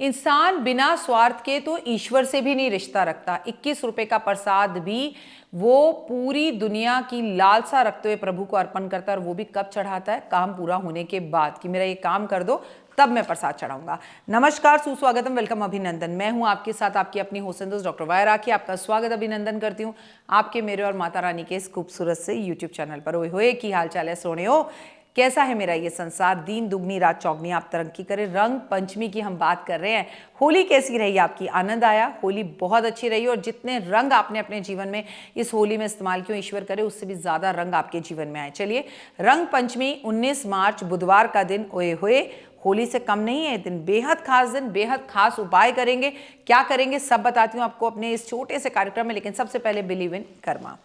इंसान बिना स्वार्थ के तो ईश्वर से भी नहीं रिश्ता रखता। 21 रुपए का प्रसाद भी वो पूरी दुनिया की लालसा रखते हुए प्रभु को अर्पण करता है, और वो भी कब चढ़ाता है? काम पूरा होने के बाद, कि मेरा ये काम कर दो तब मैं प्रसाद चढ़ाऊंगा। नमस्कार, सुस्वागतम, वेलकम, अभिनंदन। मैं हूं आपके साथ आपकी अपनी होस्ट दोस्त डॉक्टर वाया राखी। आपका स्वागत अभिनंदन करती हूं आपके, मेरे और माता रानी के इस खूबसूरत से यूट्यूब चैनल पर। ओए होए, की हाल चाल है सोने हो? कैसा है मेरा ये संसार? दिन दुगनी रात चौगनी, आप तरक्की करें। रंग पंचमी की हम बात कर रहे हैं। होली कैसी रही आपकी? आनंद आया? होली बहुत अच्छी रही, और जितने रंग आपने अपने जीवन में इस होली में इस्तेमाल किए, ईश्वर करे उससे भी ज्यादा रंग आपके जीवन में आए। चलिए, रंग पंचमी 19 मार्च बुधवार का दिन, ओए होए, होली से कम नहीं है। दिन बेहद खास दिन, बेहद खास उपाय करेंगे। क्या करेंगे सब बताती हूँ आपको अपने इस छोटे से कार्यक्रम में, लेकिन सबसे पहले बिलीव इन कर्मा।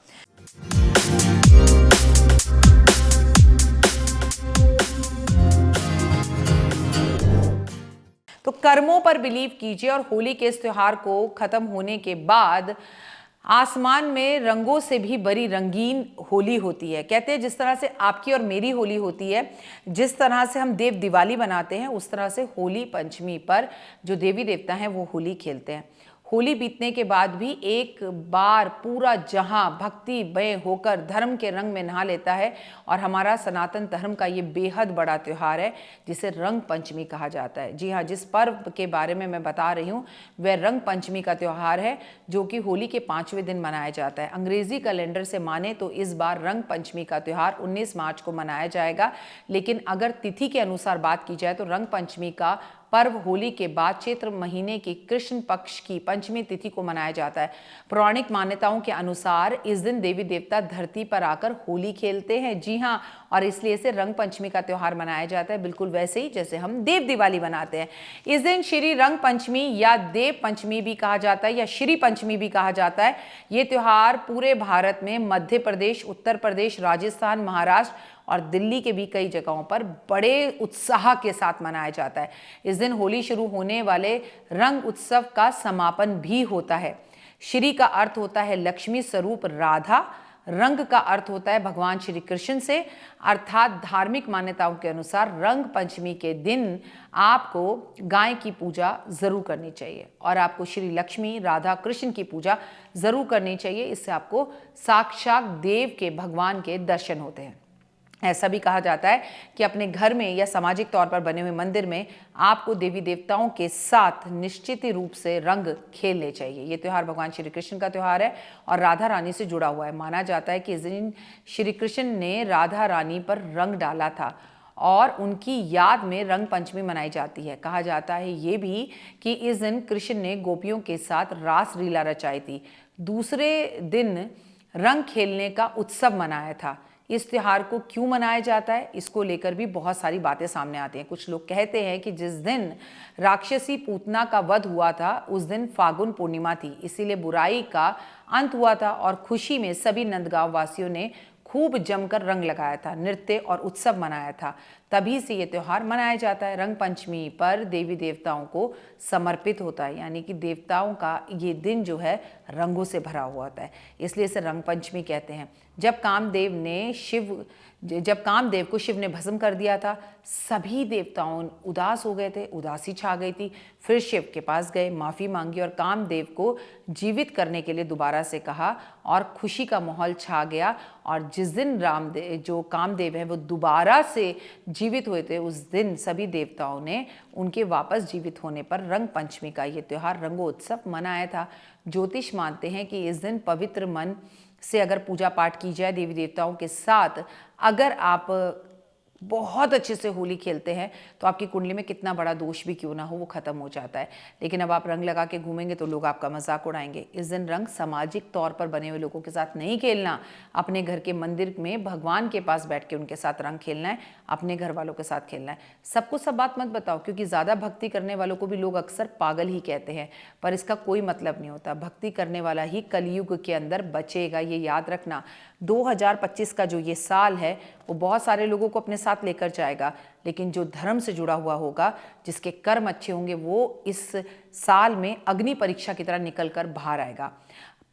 तो कर्मों पर बिलीव कीजिए, और होली के इस त्योहार को खत्म होने के बाद आसमान में रंगों से भी बड़ी रंगीन होली होती है। कहते हैं जिस तरह से आपकी और मेरी होली होती है, जिस तरह से हम देव दिवाली बनाते हैं, उस तरह से होली पंचमी पर जो देवी देवता हैं वो होली खेलते हैं। होली बीतने के बाद भी एक बार पूरा जहां भक्तिमय होकर धर्म के रंग में नहा लेता है, और हमारा सनातन धर्म का ये बेहद बड़ा त्यौहार है जिसे रंग पंचमी कहा जाता है। जी हाँ, जिस पर्व के बारे में मैं बता रही हूँ वह रंग पंचमी का त्यौहार है, जो कि होली के 5वें दिन मनाया जाता है। अंग्रेजी कैलेंडर से माने तो इस बार रंग पंचमी का त्यौहार 19 मार्च को मनाया जाएगा, लेकिन अगर तिथि के अनुसार बात की जाए तो रंग पंचमी का पर्व होली के बाद चैत्र महीने की कृष्ण पक्ष की पंचमी तिथि को मनाया जाता है। पौराणिक मान्यताओं के अनुसार इस दिन देवी देवता धरती पर आकर होली खेलते हैं। जी हाँ, और इसलिए इसे रंग पंचमी का त्यौहार मनाया जाता है, बिल्कुल वैसे ही जैसे हम देव दिवाली मनाते हैं। इस दिन श्री रंग पंचमी या देव पंचमी भी कहा जाता है, या श्री पंचमी भी कहा जाता है। ये त्यौहार पूरे भारत में मध्य प्रदेश, उत्तर प्रदेश, राजस्थान, महाराष्ट्र और दिल्ली के भी कई जगहों पर बड़े उत्साह के साथ मनाया जाता है। इस दिन होली शुरू होने वाले रंग उत्सव का समापन भी होता है। श्री का अर्थ होता है लक्ष्मी स्वरूप राधा, रंग का अर्थ होता है भगवान श्री कृष्ण से, अर्थात धार्मिक मान्यताओं के अनुसार रंग पंचमी के दिन आपको गाय की पूजा जरूर करनी चाहिए, और आपको श्री लक्ष्मी राधा कृष्ण की पूजा जरूर करनी चाहिए। इससे आपको साक्षात देव के, भगवान के दर्शन होते हैं। ऐसा भी कहा जाता है कि अपने घर में या सामाजिक तौर पर बने हुए मंदिर में आपको देवी देवताओं के साथ निश्चित रूप से रंग खेलने चाहिए। ये त्यौहार भगवान श्री कृष्ण का त्यौहार है और राधा रानी से जुड़ा हुआ है। माना जाता है कि इस दिन श्री कृष्ण ने राधा रानी पर रंग डाला था, और उनकी याद में रंग पंचमी मनाई जाती है। कहा जाता है ये भी कि इस दिन कृष्ण ने गोपियों के साथ रास लीला रचाई थी। दूसरे दिन रंग खेलने का उत्सव मनाया था। इस त्योहार को क्यों मनाया जाता है, इसको लेकर भी बहुत सारी बातें सामने आती हैं। कुछ लोग कहते हैं कि जिस दिन राक्षसी पूतना का वध हुआ था उस दिन फागुन पूर्णिमा थी, इसीलिए बुराई का अंत हुआ था, और खुशी में सभी नंदगांव वासियों ने खूब जमकर रंग लगाया था, नृत्य और उत्सव मनाया था। तभी से ये त्यौहार मनाया जाता है। रंग पंचमी पर देवी देवताओं को समर्पित होता है, यानी कि देवताओं का ये दिन जो है रंगों से भरा हुआ होता है, इसलिए इसे रंग पंचमी कहते हैं। जब कामदेव को शिव ने भस्म कर दिया था, सभी देवताओं उदास हो गए थे, उदासी छा गई थी। फिर शिव के पास गए, माफ़ी मांगी और कामदेव को जीवित करने के लिए दोबारा से कहा, और खुशी का माहौल छा गया। और जिस दिन कामदेव हैं वो दोबारा से जीवित हुए थे, उस दिन सभी देवताओं ने उनके वापस जीवित होने पर रंग पंचमी का ये त्यौहार रंगोत्सव मनाया था। ज्योतिष मानते हैं कि इस दिन पवित्र मन से अगर पूजा पाठ की जाए देवी देवताओं के साथ, अगर आप बहुत अच्छे से होली खेलते हैं तो आपकी कुंडली में कितना बड़ा दोष भी क्यों ना हो वो खत्म हो जाता है। लेकिन अब आप रंग लगा के घूमेंगे तो लोग आपका मजाक उड़ाएंगे। इस दिन रंग सामाजिक तौर पर बने हुए लोगों के साथ नहीं खेलना, अपने घर के मंदिर में भगवान के पास बैठ के उनके साथ रंग खेलना है, अपने घर वालों के साथ खेलना है। सबको सब बात मत बताओ, क्योंकि ज़्यादा भक्ति करने वालों को भी लोग अक्सर पागल ही कहते हैं, पर इसका कोई मतलब नहीं होता। भक्ति करने वाला ही कलयुग के अंदर बचेगा, ये याद रखना। 2025 का जो ये साल है वो बहुत सारे लोगों को अपने साथ लेकर जाएगा, लेकिन जो धर्म से जुड़ा हुआ होगा, जिसके कर्म अच्छे होंगे, वो इस साल में अग्नि परीक्षा की तरह निकल कर बाहर आएगा।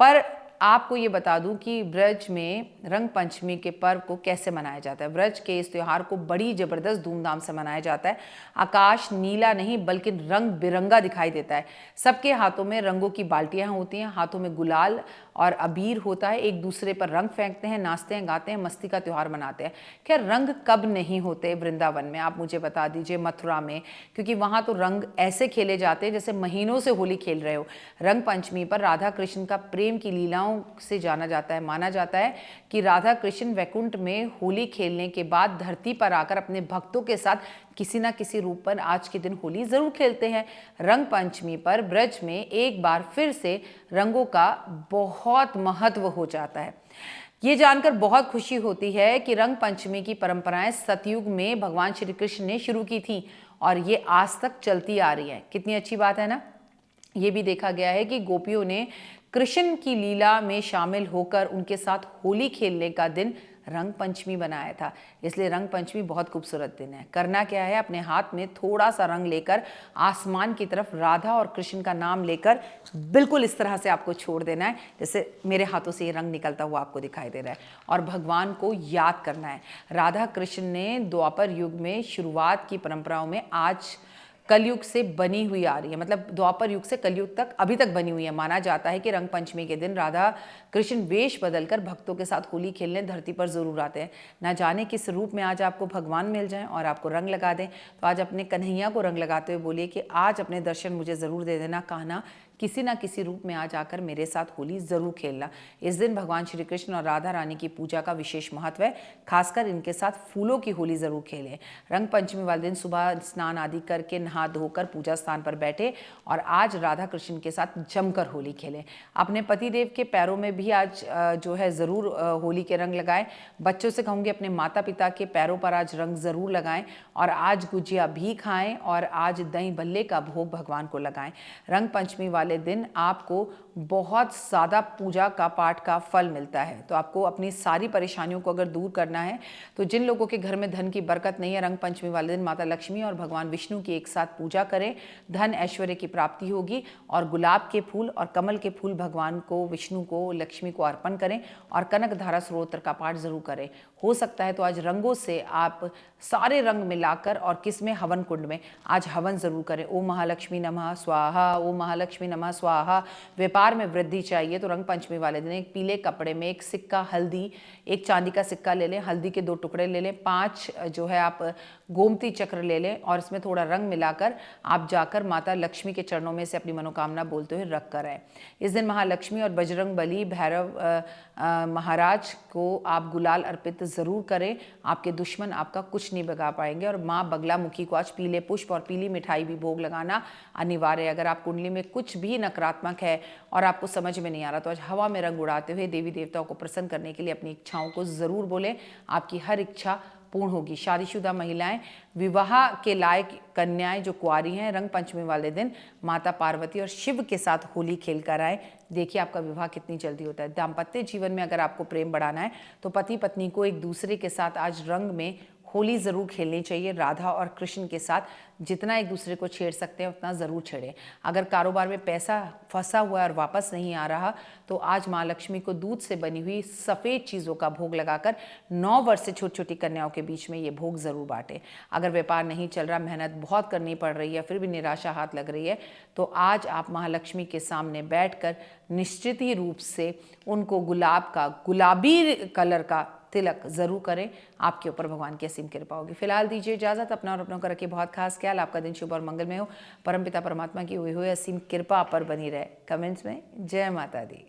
पर आपको ये बता दूं कि ब्रज में रंग पंचमी के पर्व को कैसे मनाया जाता है। ब्रज के इस त्योहार को बड़ी ज़बरदस्त धूमधाम से मनाया जाता है। आकाश नीला नहीं बल्कि रंग बिरंगा दिखाई देता है। सबके हाथों में रंगों की बाल्टियां होती हैं, हाथों में गुलाल और अबीर होता है, एक दूसरे पर रंग फेंकते हैं, नाचते हैं, गाते हैं, मस्ती का त्यौहार मनाते हैं। खैर रंग कब नहीं होते वृंदावन में, आप मुझे बता दीजिए, मथुरा में, क्योंकि वहाँ तो रंग ऐसे खेले जाते हैं जैसे महीनों से होली खेल रहे हो। रंग पंचमी पर राधा कृष्ण का प्रेम की लीलाओं से जाना जाता है। माना जाता है कि राधा कृष्ण वैकुंठ में होली खेलने के बाद धरती पर आकर अपने भक्तों के साथ किसी ना किसी रूप पर आज के दिन होली जरूर खेलते हैं। रंग पंचमी पर ब्रज में एक बार फिर से रंगों का बहुत महत्व हो जाता है। ये जानकर बहुत खुशी होती है कि रंग पंचमी की परंपराएं सतयुग में भगवान श्री कृष्ण ने शुरू की थी और ये आज तक चलती आ रही है। कितनी अच्छी बात है ना। ये भी देखा गया है कि गोपियों ने कृष्ण की लीला में शामिल होकर उनके साथ होली खेलने का दिन रंग पंचमी बनाया था। इसलिए रंग पंचमी बहुत खूबसूरत दिन है। करना क्या है, अपने हाथ में थोड़ा सा रंग लेकर आसमान की तरफ राधा और कृष्ण का नाम लेकर बिल्कुल इस तरह से आपको छोड़ देना है जैसे मेरे हाथों से ये रंग निकलता हुआ आपको दिखाई दे रहा है, और भगवान को याद करना है। राधा कृष्ण ने द्वापर युग में शुरुआत की परंपराओं में आज कलयुग से बनी हुई आ रही है, मतलब द्वापर युग से कलयुग तक अभी तक बनी हुई है। माना जाता है कि रंग पंचमी के दिन राधा कृष्ण वेश बदलकर भक्तों के साथ होली खेलने धरती पर जरूर आते हैं। ना जाने किस रूप में आज आपको भगवान मिल जाएं और आपको रंग लगा दें। तो आज अपने कन्हैया को रंग लगाते हुए बोलिए कि आज अपने दर्शन मुझे ज़रूर दे देना कान्हा, किसी ना किसी रूप में आज आकर मेरे साथ होली ज़रूर खेलना। इस दिन भगवान श्री कृष्ण और राधा रानी की पूजा का विशेष महत्व है। खासकर इनके साथ फूलों की होली ज़रूर खेलें। रंग पंचमी वाले दिन सुबह स्नान आदि करके नहा धोकर पूजा स्थान पर बैठे और आज राधा कृष्ण के साथ जमकर होली खेलें। अपने पतिदेव के पैरों में भी आज जो है ज़रूर होली के रंग लगाएं। बच्चों से कहूँगी अपने माता पिता के पैरों पर आज रंग ज़रूर लगाएं और आज गुजिया भी खाएं और आज दही भल्ले का भोग भगवान को लगाएं। रंग पंचमी वाले दिन आपको बहुत ज़्यादा पूजा का पाठ का फल मिलता है। तो आपको अपनी सारी परेशानियों को अगर दूर करना है तो जिन लोगों के घर में धन की बरकत नहीं है, रंग पंचमी वाले दिन माता लक्ष्मी और भगवान विष्णु की एक साथ पूजा करें, धन ऐश्वर्य की प्राप्ति होगी। और गुलाब के फूल और कमल के फूल भगवान को, विष्णु को, लक्ष्मी को अर्पण करें और कनक धारा स्तोत्र का पाठ जरूर करें। हो सकता है तो आज रंगों से आप सारे रंग मिलाकर और किसमें, हवन कुंड में आज हवन जरूर करें। ओम महालक्ष्मी नमः स्वाहा, ओम महालक्ष्मी नमः स्वाहा। व्यापार में वृद्धि चाहिए तो रंग पंचमी वाले दिन एक पीले कपड़े में एक सिक्का हल्दी, एक चांदी का सिक्का ले लें, हल्दी के 2 टुकड़े ले लें, 5 जो है आप गोमती चक्र ले लें और इसमें थोड़ा रंग मिलाकर आप जाकर माता लक्ष्मी के चरणों में से अपनी मनोकामना बोलते हुए रख कर आए। इस दिन महालक्ष्मी और बजरंग बली भैरव महाराज को आप गुलाल अर्पित ज़रूर करें। आपके दुश्मन आपका कुछ नहीं बिगाड़ पाएंगे। और माँ बगलामुखी को आज पीले पुष्प और पीली मिठाई भी भोग लगाना अनिवार्य है। अगर आप कुंडली में कुछ भी नकारात्मक है और आपको समझ में नहीं आ रहा तो आज हवा में रंग उड़ाते हुए देवी देवताओं को प्रसन्न करने के लिए अपनी इच्छाओं को ज़रूर बोलें। आपकी हर इच्छा पूर्ण होगी। शादीशुदा महिलाएं, विवाह के लायक कन्याएं जो कुंवारी हैं, रंग पंचमी वाले दिन माता पार्वती और शिव के साथ होली खेल कर आए। देखिए आपका विवाह कितनी जल्दी होता है। दाम्पत्य जीवन में अगर आपको प्रेम बढ़ाना है तो पति पत्नी को एक दूसरे के साथ आज रंग में होली ज़रूर खेलनी चाहिए। राधा और कृष्ण के साथ जितना एक दूसरे को छेड़ सकते हैं उतना ज़रूर छेड़ें। अगर कारोबार में पैसा फंसा हुआ है और वापस नहीं आ रहा तो आज माँ लक्ष्मी को दूध से बनी हुई सफ़ेद चीज़ों का भोग लगाकर 9 वर्ष से छोटी छोटी कन्याओं के बीच में ये भोग ज़रूर बांटें। अगर व्यापार नहीं चल रहा, मेहनत बहुत करनी पड़ रही है, फिर भी निराशा हाथ लग रही है तो आज आप महालक्ष्मी के सामने बैठकर निश्चित ही रूप से उनको गुलाब का, गुलाबी कलर का तिलक जरूर करें। आपके ऊपर भगवान की असीम कृपा होगी। फिलहाल दीजिए इजाजत। अपना और अपनों का रखिए बहुत खास ख्याल। आपका दिन शुभ और मंगलमय हो। परमपिता परमात्मा की हुई हुई असीम कृपा आप पर बनी रहे। कमेंट्स में जय माता दी।